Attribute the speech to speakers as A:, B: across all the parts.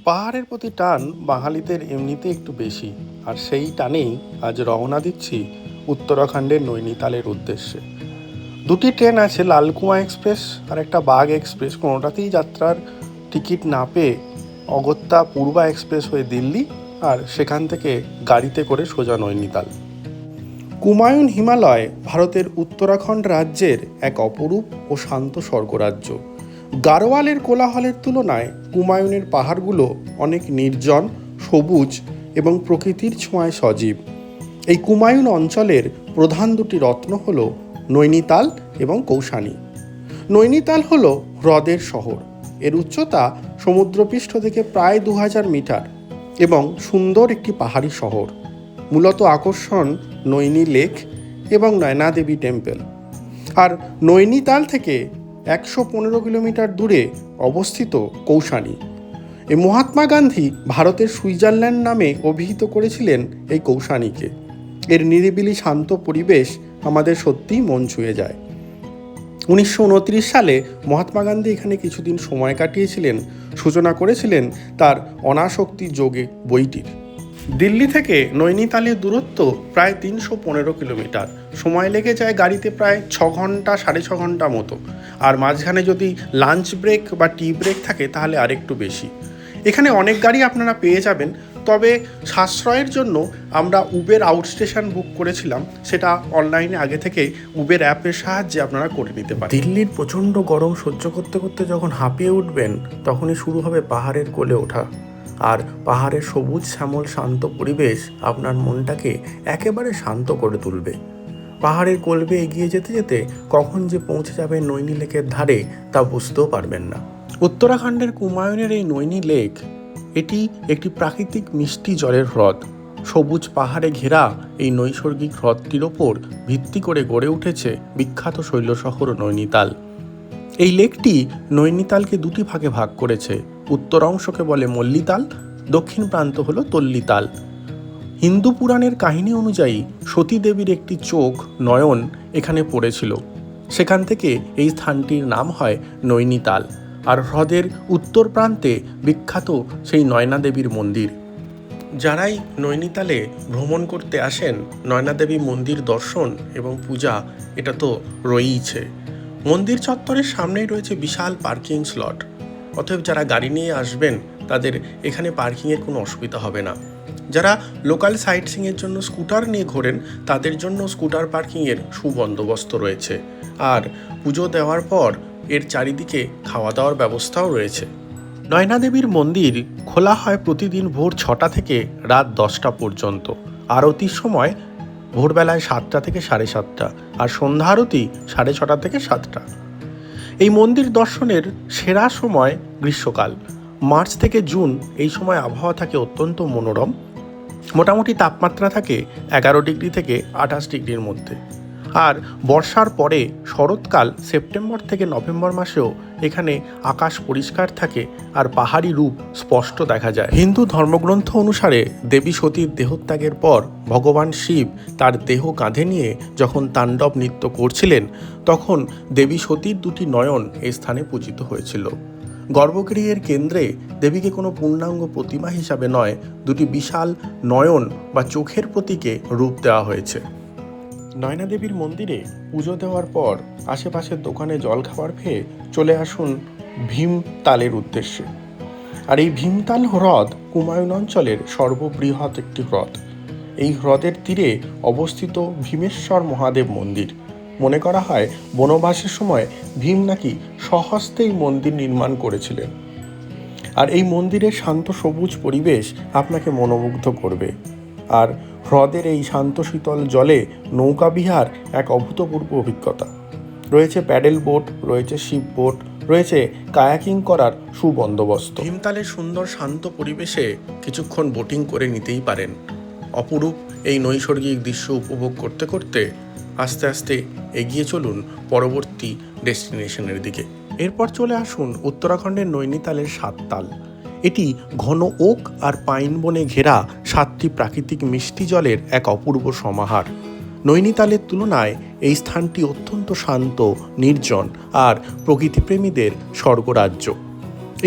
A: পাহাড়ের প্রতি টান বাঙালিদের এমনিতে একটু বেশি, আর সেই টানেই আজ রওনা দিচ্ছি উত্তরাখণ্ডের নৈনিতালের উদ্দেশ্যে। দুটি ট্রেন আছে, লালকুয়া এক্সপ্রেস আর একটা বাগ এক্সপ্রেস। কোনোটাতেই যাত্রার টিকিট না পেয়ে অগত্যা পূর্বা এক্সপ্রেস হয়ে দিল্লি, আর সেখান থেকে গাড়িতে করে সোজা নৈনিতাল। কুমায়ুন হিমালয় ভারতের উত্তরাখণ্ড রাজ্যের এক অপরূপ ও শান্ত স্বর্গরাজ্য। গাড়োয়ালের কোলাহলের তুলনায় কুমায়ুনের পাহাড়গুলো অনেক নির্জন, সবুজ এবং প্রকৃতির ছোঁয়ায় সজীব। এই কুমায়ুন অঞ্চলের প্রধান দুটি রত্ন হল নৈনিতাল এবং কৌশানী। নৈনিতাল হল হ্রদের শহর। এর উচ্চতা সমুদ্রপৃষ্ঠ থেকে প্রায় 2000 মিটার এবং সুন্দর একটি পাহাড়ি শহর। মূলত আকর্ষণ নৈনি লেক এবং নয়না দেবী টেম্পল। আর নৈনিতাল থেকে 115 কিলোমিটার দূরে অবস্থিত কৌশানী। এই মহাত্মা গান্ধী ভারতের সুইজারল্যান্ড নামে অভিহিত করেছিলেন এই কৌশানীকে। এর নিরিবিলি শান্ত পরিবেশ আমাদের সত্যিই মন ছুঁয়ে যায়। 1929 সালে মহাত্মা গান্ধী এখানে কিছুদিন সময় কাটিয়েছিলেন, সূচনা করেছিলেন তার অনাসক্তি যোগে বইটির। দিল্লি থেকে নৈনিতালের দূরত্ব প্রায় 315 কিলোমিটার। সময় লেগে যায় গাড়িতে প্রায় 6 ঘন্টা, 6.5 ঘন্টা মতো। আর মাঝখানে যদি লাঞ্চ ব্রেক বা টি ব্রেক থাকে তাহলে আরেকটু বেশি। এখানে অনেক গাড়ি আপনারা পেয়ে যাবেন, তবে সাশ্রয়ের জন্য আমরা উবের আউটস্টেশন বুক করেছিলাম। সেটা অনলাইনে আগে থেকে উবের অ্যাপের সাহায্যে আপনারা করে নিতে পারেন। দিল্লির প্রচণ্ড গরম সহ্য করতে করতে যখন হাঁপিয়ে উঠবেন, তখনই শুরু হবে পাহাড়ের কোলে ওঠা। আর পাহাড়ের সবুজ শ্যামল শান্ত পরিবেশ আপনার মনটাকে একেবারে শান্ত করে তুলবে। পাহাড়ের কোল বেয়ে এগিয়ে যেতে যেতে কখন যে পৌঁছে যাবে নৈনি লেকের ধারে তা বুঝতেও পারবেন না। উত্তরাখণ্ডের কুমায়ুনের এই নৈনি লেক, এটি একটি প্রাকৃতিক মিষ্টি জলের হ্রদ। সবুজ পাহাড়ে ঘেরা এই নৈসর্গিক হ্রদটির ওপর ভিত্তি করে গড়ে উঠেছে বিখ্যাত শৈলশহর নৈনিতাল। এই লেকটি নৈনিতালকে দুটি ভাগে ভাগ করেছে। উত্তর অংশকে বলে মল্লিতাল, দক্ষিণ প্রান্ত হলো তল্লিতাল। হিন্দু পুরাণের কাহিনী অনুযায়ী সতী দেবীর একটি চোখ, নয়ন এখানে পড়েছিল। সেখান থেকে এই স্থানটির নাম হয় নৈনিতাল। আর হ্রদের উত্তর প্রান্তে বিখ্যাত সেই নয়না দেবীর মন্দির। যারাই নৈনিতালে ভ্রমণ করতে আসেন, নয়না দেবী মন্দির দর্শন এবং পূজা এটা তো রয়েইছে। মন্দির চত্বরের সামনেই রয়েছে বিশাল পার্কিং স্লট। অতএব যারা গাড়ি নিয়ে আসবেন তাদের এখানে পার্কিংয়ের কোনো অসুবিধা হবে না। যারা লোকাল সাইট সিংয়ের জন্য স্কুটার নিয়ে ঘোরেন তাদের জন্য স্কুটার পার্কিংয়ের সুবন্দোবস্ত রয়েছে। আর পুজো দেওয়ার পর এর চারিদিকে খাওয়া দাওয়ার ব্যবস্থাও রয়েছে। নয়না দেবীর মন্দির খোলা হয় প্রতিদিন ভোর 6টা থেকে রাত 10টা পর্যন্ত। আরতির সময় ভোরবেলায় 7টা থেকে 7:30, আর সন্ধ্যা আরতি 6:30 থেকে 7টা। এই মন্দির দর্শনের সেরা সময় গ্রীষ্মকাল, মার্চ থেকে জুন। এই সময় আবহাওয়া থাকে অত্যন্ত মনোরম। মোটামুটি তাপমাত্রা থাকে 11 ডিগ্রি থেকে 28 ডিগ্রির মধ্যে। আর বর্ষার পরে শরৎকাল, সেপ্টেম্বর থেকে নভেম্বর মাসেও এখানে আকাশ পরিষ্কার থাকে আর পাহাড়ি রূপ স্পষ্ট দেখা যায়। হিন্দু ধর্মগ্রন্থ অনুসারে দেবী সতীর দেহত্যাগের পর ভগবান শিব তার দেহ কাঁধে নিয়ে যখন তাণ্ডব নৃত্য করছিলেন, তখন দেবী সতীর দুটি নয়ন এই স্থানে পূজিত হয়েছিল। গর্ভগৃহের কেন্দ্রে দেবীকে কোনো পূর্ণাঙ্গ প্রতিমা হিসাবে নয়, দুটি বিশাল নয়ন বা চোখের প্রতীকে রূপ দেওয়া হয়েছে। নয়না দেবীর মন্দিরে পুজো দেওয়ার পর আশেপাশের দোকানে জল খাবার খেয়ে চলে আসুন ভীমতালের উদ্দেশ্যে। আর এই ভীমতাল হ্রদ কুমায়ুন অঞ্চলের সর্ববৃহৎ একটি হ্রদ। এই হ্রদের তীরে অবস্থিত ভীমেশ্বর মহাদেব মন্দির। মনে করা হয় বনবাসের সময় ভীম নাকি স্বহস্তেই মন্দির নির্মাণ করেছিলেন। আর এই মন্দিরের শান্ত সবুজ পরিবেশ আপনাকে মনোমুগ্ধ করবে। আর হ্রদের এই শান্ত শীতল জলে নৌকা বিহার এক অভূতপূর্ব অভিজ্ঞতা। রয়েছে প্যাডেল বোট, রয়েছে শিপ বোট, রয়েছে কায়াকিং করার সুবন্দোবস্ত। ভীমতালের সুন্দর শান্ত পরিবেশে কিছুক্ষণ বোটিং করে নিতেই পারেন। অপরূপ এই নৈসর্গিক দৃশ্য উপভোগ করতে করতে আস্তে আস্তে এগিয়ে চলুন পরবর্তী ডেস্টিনেশনের দিকে। এরপর চলে আসুন উত্তরাখণ্ডের নৈনিতালের 7 তাল। এটি ঘন ওক আর পাইন বনে ঘেরা 7টি প্রাকৃতিক মিষ্টি জলের এক অপূর্ব সমাহার। নৈনিতালের তুলনায় এই স্থানটি অত্যন্ত শান্ত, নির্জন আর প্রকৃতিপ্রেমীদের স্বর্গরাজ্য।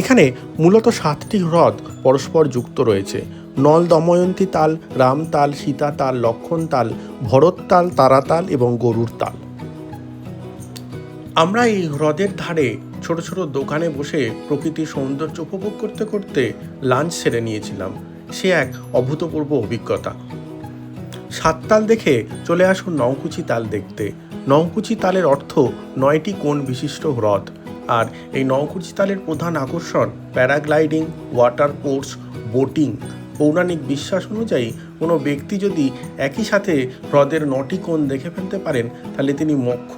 A: এখানে মূলত 7টি হ্রদ পরস্পর যুক্ত রয়েছে: নল দময়ন্তী তাল, রাম তাল, সীতা তাল, লক্ষণ তাল, ভরত তাল, তারা তাল এবং গরুর তাল। আমরা এই হ্রদের ধারে ছোট ছোট দোকানে বসে প্রকৃতির সৌন্দর্য উপভোগ করতে করতে লাঞ্চ সেরে নিয়েছিলাম। সে এক অভূতপূর্ব অভিজ্ঞতা। 7 তাল দেখে চলে আসুন নৌকুচি তাল দেখতে। নৌকুচি তালের অর্থ 9টি কোণ বিশিষ্ট হ্রদ। আর এই নৌকুচি তালের প্রধান আকর্ষণ প্যারাগ্লাইডিং, ওয়াটার স্পোর্টস, বোটিং। পৌরাণিক বিশ্বাস অনুযায়ী কোনো ব্যক্তি যদি একই সাথে হ্রদের 9টি কোণ দেখে ফেলতে পারেন, তাহলে তিনি মোক্ষ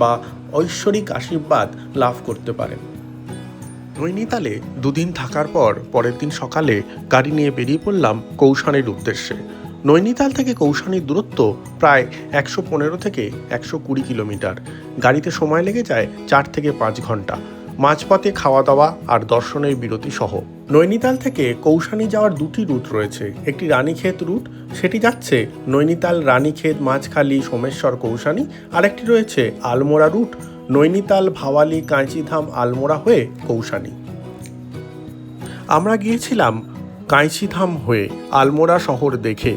A: বা ঐশ্বরিক আশীর্বাদ লাভ করতে পারেন। নৈনিতালে 2 দিন থাকার পর পরের দিন সকালে গাড়ি নিয়ে বেরিয়ে পড়লাম কৌশানির উদ্দেশ্যে। নৈনিতাল থেকে কৌশানির দূরত্ব প্রায় 115 থেকে 120 কিলোমিটার। গাড়িতে সময় লেগে যায় 4 থেকে 5 ঘন্টা, মাঝপথে খাওয়া দাওয়া আর দর্শনের বিরতি সহ। নৈনিতাল থেকে কৌশানি যাওয়ার 2টি রুট রয়েছে। একটি রানীক্ষেত রুট, সেটি যাচ্ছে নৈনিতাল, রানীক্ষেত, মাঝখালি, সোমেশ্বর, কৌশানি। আরেকটি রয়েছে আলমোড়া রুট, নৈনিতাল, ভাওয়ালি, কাঁচিধাম, আলমোড়া হয়ে কৌশানি। আমরা গিয়েছিলাম কাঁচিধাম হয়ে আলমোড়া শহর দেখে।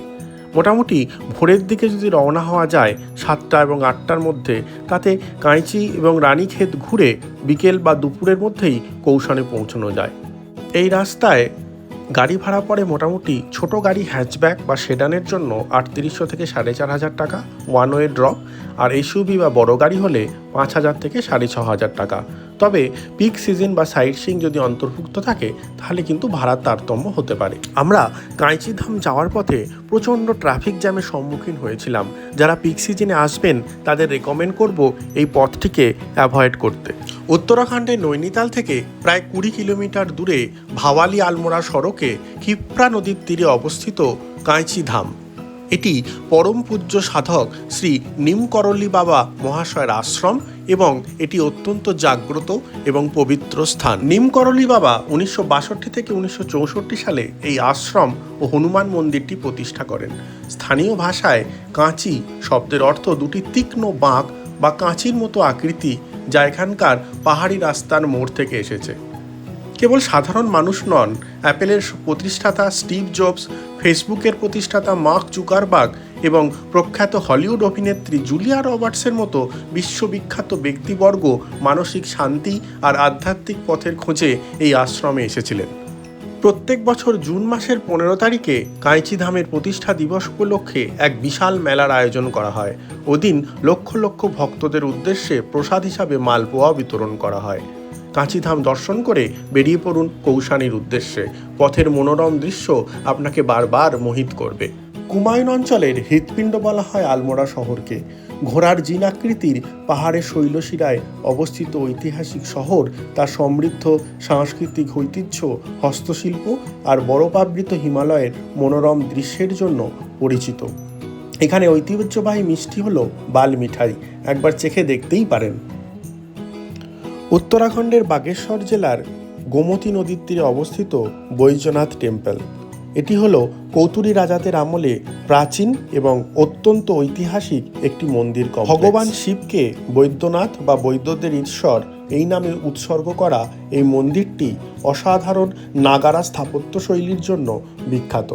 A: মোটামুটি ভোরের দিকে যদি রওনা হওয়া যায় 7টা এবং 8টার মধ্যে, তাতে কাঁচি এবং রানীক্ষেত ঘুরে বিকেল বা দুপুরের মধ্যেই কৌশানি পৌঁছানো যায়। এই রাস্তায় গাড়ি ভাড়া পড়ে মোটামুটি ছোট গাড়ি হ্যাচব্যাক বা সেডানের জন্য 3800 থেকে 4500 টাকা ওয়ান ওয়ে ড্রপ, আর এসইউভি বা বড় গাড়ি হলে 5000 থেকে 6500 টাকা। তবে পিক সিজন বা সাইট সিইং যদি অন্তর্ভুক্ত থাকে তাহলে কিন্তু ভাড়ার তারতম্য হতে পারে। আমরা কাঁচিধাম যাওয়ার পথে প্রচণ্ড ট্রাফিক জ্যামের সম্মুখীন হয়েছিলাম। যারা পিক সিজনে আসবেন তাদের রেকমেন্ড করব এই পথটিকে অ্যাভয়েড করতে। উত্তরাখণ্ডের নৈনিতাল থেকে প্রায় 20 কিলোমিটার দূরে ভাওয়ালি আলমোড়া সড়কে ক্ষিপ্রা নদীর তীরে অবস্থিত কাঁচিধাম। এটি পরম পূজ্য সাধক শ্রী নিমকরলি বাবা মহাশয়ের আশ্রম এবং এটি অত্যন্ত জাগ্রত এবং পবিত্র স্থান। নিমকরলি বাবা 1962 থেকে 1964 সালে এই আশ্রম ও হনুমান মন্দিরটি প্রতিষ্ঠা করেন। স্থানীয় ভাষায় কাঁচি শব্দের অর্থ 2টি তীক্ষ্ণ বাঁক বা কাঁচির মতো আকৃতি, যা এখানকার পাহাড়ি রাস্তার মোড় থেকে এসেছে। কেবল সাধারণ মানুষ নন, অ্যাপেলের প্রতিষ্ঠাতা স্টিভ জবস, ফেসবুকের প্রতিষ্ঠাতা মার্ক জুকারবার্গ এবং প্রখ্যাত হলিউড অভিনেত্রী জুলিয়া রবার্টসের মতো বিশ্ববিখ্যাত ব্যক্তিবর্গ মানসিক শান্তি আর আধ্যাত্মিক পথের খোঁজে এই আশ্রমে এসেছিলেন। প্রত্যেক বছর জুন মাসের 15 তারিখে কাঁচিধামের প্রতিষ্ঠা দিবস উপলক্ষে এক বিশাল মেলার আয়োজন করা হয়। ওদিন লক্ষ লক্ষ ভক্তদের উদ্দেশ্যে প্রসাদ হিসাবে মালপোয়া বিতরণ করা হয়। কাঁচিধাম দর্শন করে বেরিয়ে পড়ুন কৌশানির উদ্দেশ্যে। পথের মনোরম দৃশ্য আপনাকে বারবার মোহিত করবে। কুমায়ুন অঞ্চলের হৃৎপিণ্ড বলা হয় আলমোড়া শহরকে। ঘোড়ার জিন আকৃতির পাহাড়ের শৈলশিরায় অবস্থিত ঐতিহাসিক শহর তার সমৃদ্ধ সাংস্কৃতিক ঐতিহ্য, হস্তশিল্প আর বরফাবৃত হিমালয়ের মনোরম দৃশ্যের জন্য পরিচিত। এখানে ঐতিহ্যবাহী মিষ্টি হলো বাল মিঠাই, একবার চেখে দেখতেই পারেন। উত্তরাখণ্ডের বাগেশ্বর জেলার গোমতী নদীর তীরে অবস্থিত বৈদ্যনাথ টেম্পল। এটি হলো কৌতুরী রাজাদের আমলে প্রাচীন এবং অত্যন্ত ঐতিহাসিক একটি মন্দির কমপ্লেক্স। ভগবান শিবকে বৈদ্যনাথ বা বৈদ্যদের ঈশ্বর এই নামে উৎসর্গ করা এই মন্দিরটি অসাধারণ নাগারা স্থাপত্য শৈলীর জন্য বিখ্যাত।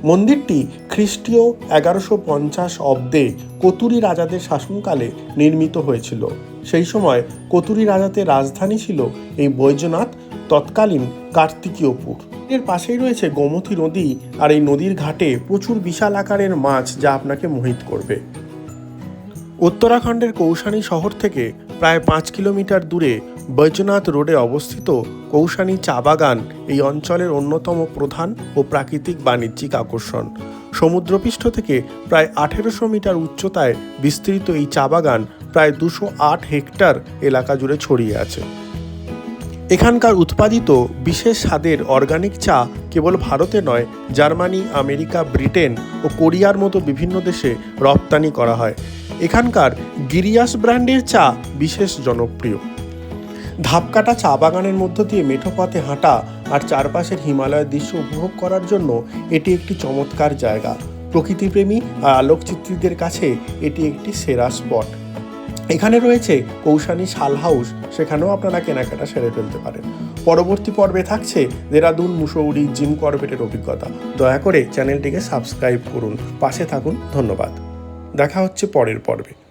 A: মন্দিরটি খ্রিস্টীয় 1150 অব্দে কতুরী রাজাদের শাসনকালে নির্মিত হয়েছিল। সেই সময় কতুরী রাজাদের রাজধানী ছিল এই বৈদ্যনাথ, তৎকালীন কার্তিকীয়পুর। এর পাশেই রয়েছে গোমতী নদী, আর এই নদীর ঘাটে প্রচুর বিশাল আকারের মাছ, যা আপনাকে মোহিত করবে। উত্তরাখণ্ডের কৌশানি শহর থেকে প্রায় 5 কিলোমিটার দূরে বৈদ্যনাথ রোডে অবস্থিত কৌশানি চা বাগান এই অঞ্চলের অন্যতম প্রধান ও প্রাকৃতিক বাণিজ্যিক আকর্ষণ। সমুদ্রপৃষ্ঠ থেকে প্রায় 1800 মিটার উচ্চতায় বিস্তৃত এই চা বাগান প্রায় 208 হেক্টর এলাকা জুড়ে ছড়িয়ে আছে। এখানকার উৎপাদিত বিশেষ স্বাদের অর্গানিক চা কেবল ভারতে নয়, জার্মানি, আমেরিকা, ব্রিটেন ও কোরিয়ার মতো বিভিন্ন দেশে রপ্তানি করা হয়। এখানকার গিরিয়াস ব্র্যান্ডের চা বিশেষ জনপ্রিয়। ধাপকাটা চা বাগানের মধ্য দিয়ে মেঠো পথে হাঁটা আর চারপাশের হিমালয়ের দৃশ্য উপভোগ করার জন্য এটি একটি চমৎকার জায়গা। প্রকৃতিপ্রেমী আর আলোকচিত্রীদের কাছে এটি একটি সেরা স্পট। এখানে রয়েছে কৌশানী শাল হাউস, সেখানেও আপনারা কেনাকাটা সেরে ফেলতে পারেন। পরবর্তী পর্বে থাকছে দেরাদুন, মুসৌরি, জিম করবেটের অভিজ্ঞতা। দয়া করে চ্যানেলটিকে সাবস্ক্রাইব করুন, পাশে থাকুন। ধন্যবাদ। দেখা হচ্ছে পরের পর্বে।